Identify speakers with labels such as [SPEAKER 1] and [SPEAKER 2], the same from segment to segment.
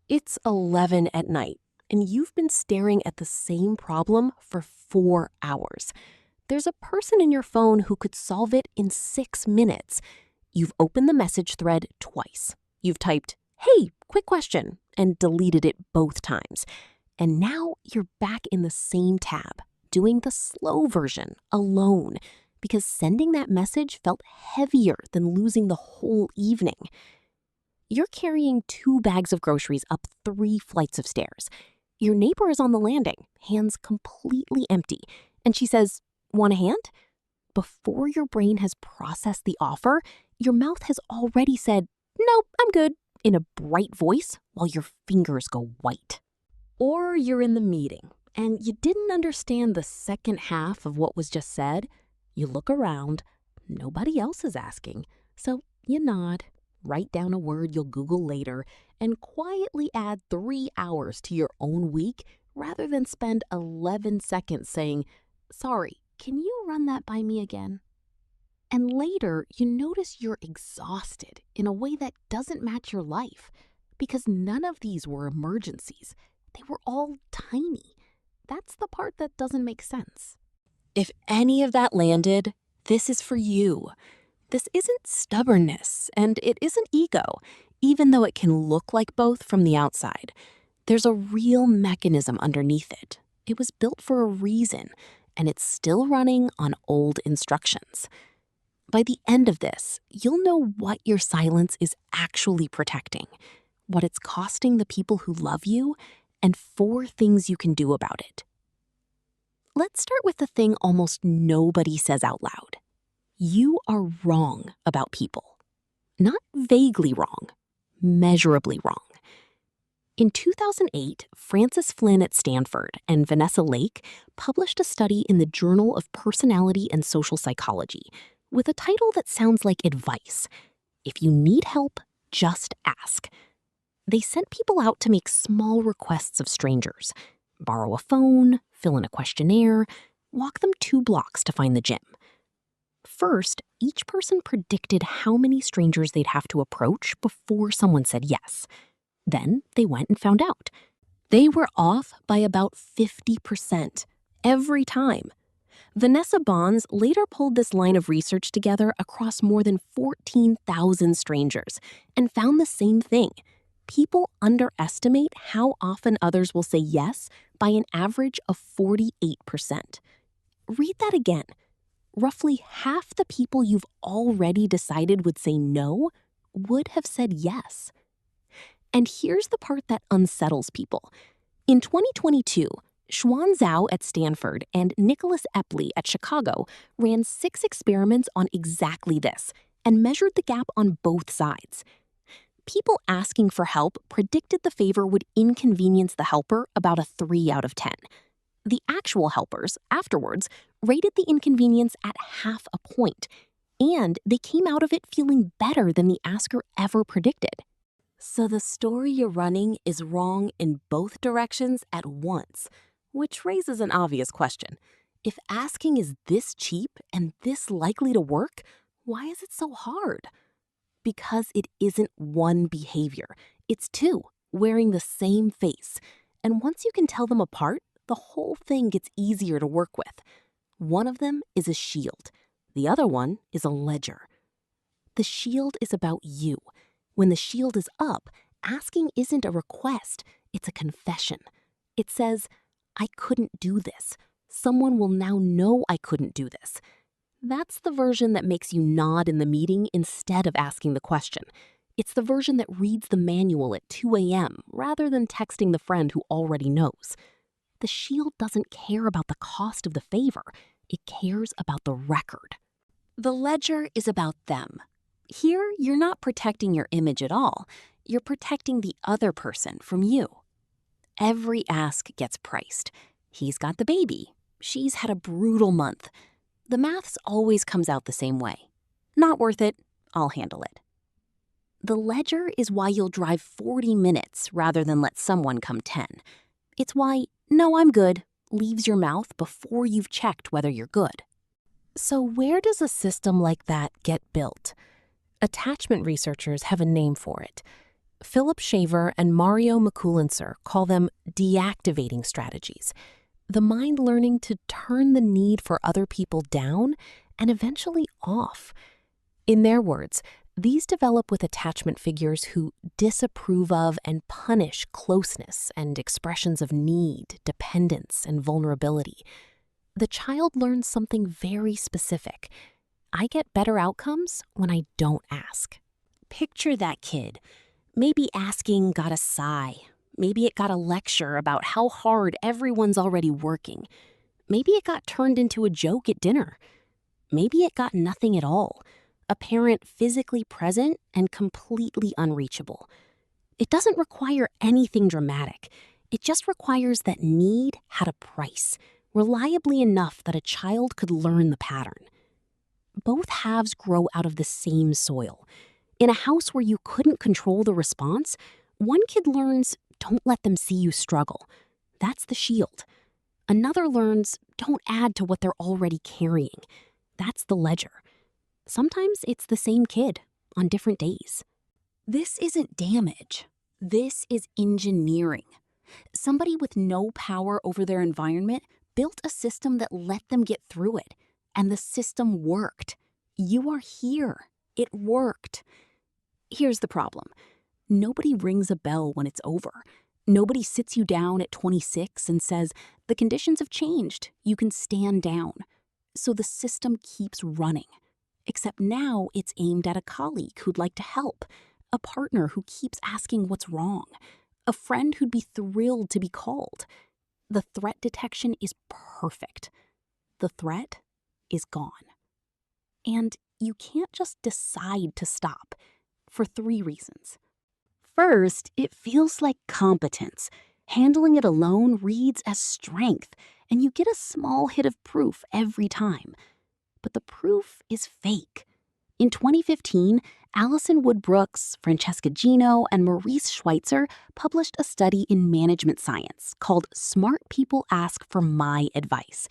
[SPEAKER 1] It's 11 at night, and you've been staring at the same problem for 4 hours. There's a person in your phone who could solve it in 6 minutes. You've opened the message thread twice. You've typed, "Hey, quick question," and deleted it both times. And now you're back in the same tab, doing the slow version alone, because sending that message felt heavier than losing the whole evening. You're carrying 2 bags of groceries up 3 flights of stairs. Your neighbor is on the landing, hands completely empty, and she says, "Want a hand?" Before your brain has processed the offer, your mouth has already said, "Nope, I'm good," in a bright voice while your fingers go white. Or you're in the meeting, and you didn't understand the second half of what was just said. You look around, nobody else is asking, so you nod, write down a word you'll Google later, and quietly add 3 hours to your own week rather than spend 11 seconds saying, "Sorry, can you run that by me again?" And later, you notice you're exhausted in a way that doesn't match your life, because none of these were emergencies. They were all tiny. That's the part that doesn't make sense. If any of that landed, this is for you. This isn't stubbornness, and it isn't ego, even though it can look like both from the outside. There's a real mechanism underneath it. It was built for a reason, and it's still running on old instructions. By the end of this, you'll know what your silence is actually protecting, what it's costing the people who love you, and 4 things you can do about it. Let's start with the thing almost nobody says out loud. You are wrong about people. Not vaguely wrong, measurably wrong. In 2008, Francis Flynn at Stanford and Vanessa Lake published a study in the Journal of Personality and Social Psychology with a title that sounds like advice. If you need help, just ask. They sent people out to make small requests of strangers, borrow a phone, fill in a questionnaire, walk them 2 blocks to find the gym. First, each person predicted how many strangers they'd have to approach before someone said yes. Then they went and found out. They were off by about 50% every time. Vanessa Bohns later pulled this line of research together across more than 14,000 strangers and found the same thing. People underestimate how often others will say yes by an average of 48%. Read that again. Roughly half the people you've already decided would say no would have said yes. And here's the part that unsettles people. In 2022, Zhao at Stanford and Nicholas Epley at Chicago ran 6 experiments on exactly this and measured the gap on both sides. People asking for help predicted the favor would inconvenience the helper about a 3 out of 10. The actual helpers, afterwards, rated the inconvenience at half a point, and they came out of it feeling better than the asker ever predicted. So the story you're running is wrong in both directions at once, which raises an obvious question. If asking is this cheap and this likely to work, why is it so hard? Because it isn't one behavior. It's 2, wearing the same face. And once you can tell them apart, the whole thing gets easier to work with. One of them is a shield. The other one is a ledger. The shield is about you. When the shield is up, asking isn't a request, it's a confession. It says, "I couldn't do this. Someone will now know I couldn't do this." That's the version that makes you nod in the meeting instead of asking the question. It's the version that reads the manual at 2 a.m. rather than texting the friend who already knows. The shield doesn't care about the cost of the favor. It cares about the record. The ledger is about them. Here, you're not protecting your image at all. You're protecting the other person from you. Every ask gets priced. He's got the baby. She's had a brutal month. The maths always comes out the same way. Not worth it. I'll handle it. The ledger is why you'll drive 40 minutes rather than let someone come 10. It's why, "No, I'm good," leaves your mouth before you've checked whether you're good. So where does a system like that get built? Attachment researchers have a name for it. Philip Shaver and Mario McCulencer call them deactivating strategies, the mind learning to turn the need for other people down and eventually off. In their words, these develop with attachment figures who disapprove of and punish closeness and expressions of need, dependence, and vulnerability. The child learns something very specific. I get better outcomes when I don't ask. Picture that kid. Maybe asking got a sigh. Maybe it got a lecture about how hard everyone's already working. Maybe it got turned into a joke at dinner. Maybe it got nothing at all. A parent physically present and completely unreachable. It doesn't require anything dramatic. It just requires that need had a price, reliably enough that a child could learn the pattern. Both halves grow out of the same soil. In a house where you couldn't control the response, one kid learns, don't let them see you struggle. That's the shield. Another learns, don't add to what they're already carrying. That's the ledger. Sometimes it's the same kid on different days. This isn't damage. This is engineering. Somebody with no power over their environment built a system that let them get through it, and the system worked. You are here. It worked. Here's the problem. Nobody rings a bell when it's over. Nobody sits you down at 26 and says, the conditions have changed. You can stand down. So the system keeps running. Except now it's aimed at a colleague who'd like to help, a partner who keeps asking what's wrong, a friend who'd be thrilled to be called. The threat detection is perfect. The threat is gone. And you can't just decide to stop for 3 reasons. First, it feels like competence. Handling it alone reads as strength, and you get a small hit of proof every time. But the proof is fake. In 2015, Alison Wood-Brooks, Francesca Gino, and Maurice Schweitzer published a study in management science called Smart People Ask for My Advice.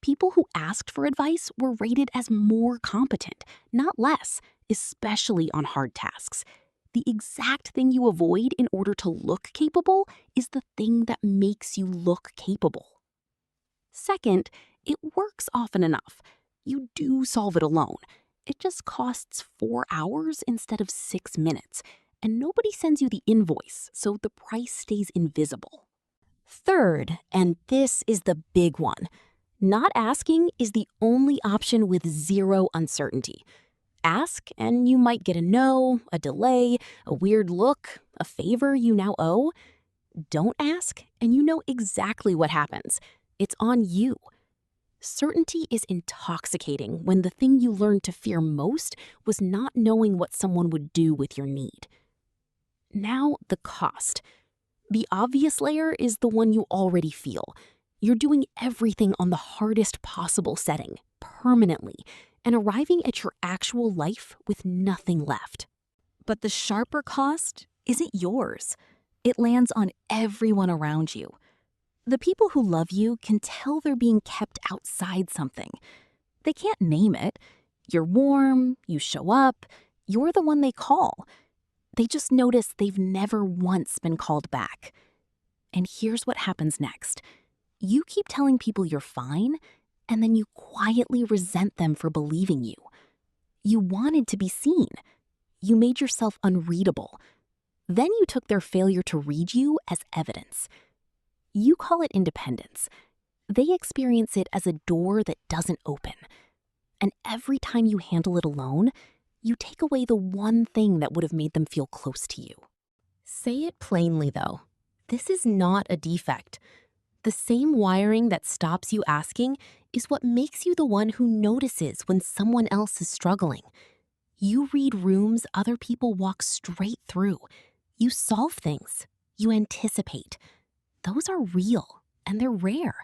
[SPEAKER 1] People who asked for advice were rated as more competent, not less, especially on hard tasks. The exact thing you avoid in order to look capable is the thing that makes you look capable. Second, it works often enough. You do solve it alone. It just costs 4 hours instead of 6 minutes, and nobody sends you the invoice, so the price stays invisible. Third, and this is the big one, not asking is the only option with zero uncertainty. Ask, and you might get a no, a delay, a weird look, a favor you now owe. Don't ask, and you know exactly what happens. It's on you. Certainty is intoxicating when the thing you learned to fear most was not knowing what someone would do with your need. Now, the cost. The obvious layer is the one you already feel. You're doing everything on the hardest possible setting, permanently, and arriving at your actual life with nothing left. But the sharper cost isn't yours. It lands on everyone around you. The people who love you can tell they're being kept outside something. They can't name it. You're warm, you show up, you're the one they call. They just notice they've never once been called back. And here's what happens next. You keep telling people you're fine, and then you quietly resent them for believing you. You wanted to be seen. You made yourself unreadable. Then you took their failure to read you as evidence. You call it independence. They experience it as a door that doesn't open. And every time you handle it alone, you take away the one thing that would have made them feel close to you. Say it plainly, though. This is not a defect. The same wiring that stops you asking is what makes you the one who notices when someone else is struggling. You read rooms other people walk straight through. You solve things. You anticipate. Those are real, and they're rare.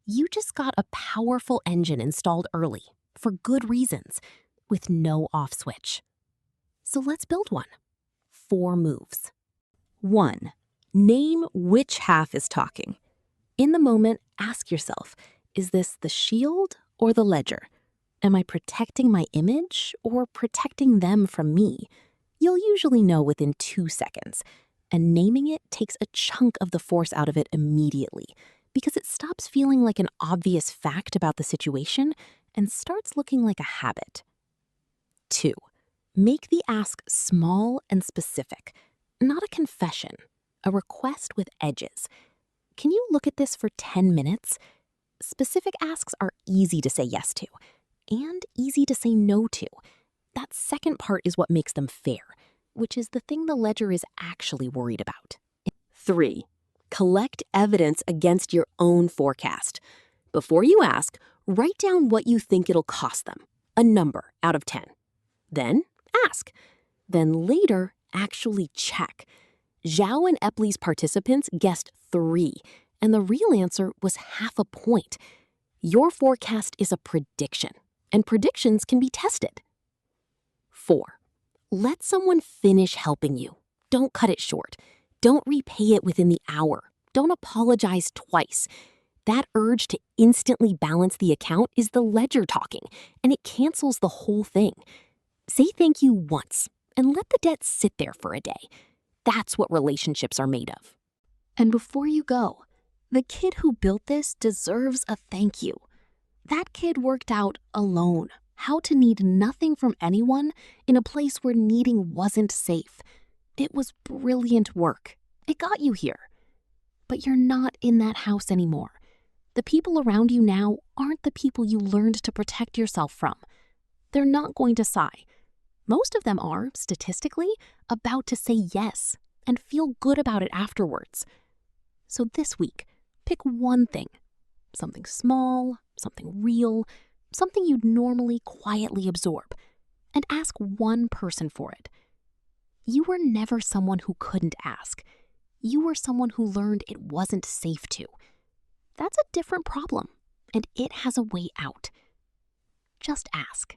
[SPEAKER 1] You just got a powerful engine installed early, for good reasons, with no off switch. So let's build one. 4 moves. 1. Name which half is talking. In the moment, ask yourself, is this the shield or the ledger? Am I protecting my image or protecting them from me? You'll usually know within 2 seconds, and naming it takes a chunk of the force out of it immediately because it stops feeling like an obvious fact about the situation and starts looking like a habit. 2. Make the ask small and specific, not a confession, a request with edges. Can you look at this for 10 minutes? Specific asks are easy to say yes to and easy to say no to. That second part is what makes them fair, which is the thing the ledger is actually worried about. 3. Collect evidence against your own forecast. Before you ask, write down what you think it'll cost them, a number out of 10. Then ask. Then later, actually check. Zhao and Epley's participants guessed 3, and the real answer was half a point. Your forecast is a prediction, and predictions can be tested. 4. Let someone finish helping you. Don't cut it short. Don't repay it within the hour. Don't apologize twice. That urge to instantly balance the account is the ledger talking, and it cancels the whole thing. Say thank you once, and let the debt sit there for a day. That's what relationships are made of. And before you go, the kid who built this deserves a thank you. That kid worked out alone how to need nothing from anyone in a place where needing wasn't safe. It was brilliant work. It got you here. But you're not in that house anymore. The people around you now aren't the people you learned to protect yourself from. They're not going to sigh. Most of them are, statistically, about to say yes and feel good about it afterwards. So this week, pick one thing. Something small, something real, something you'd normally quietly absorb, and ask one person for it. You were never someone who couldn't ask. You were someone who learned it wasn't safe to. That's a different problem, and it has a way out. Just ask.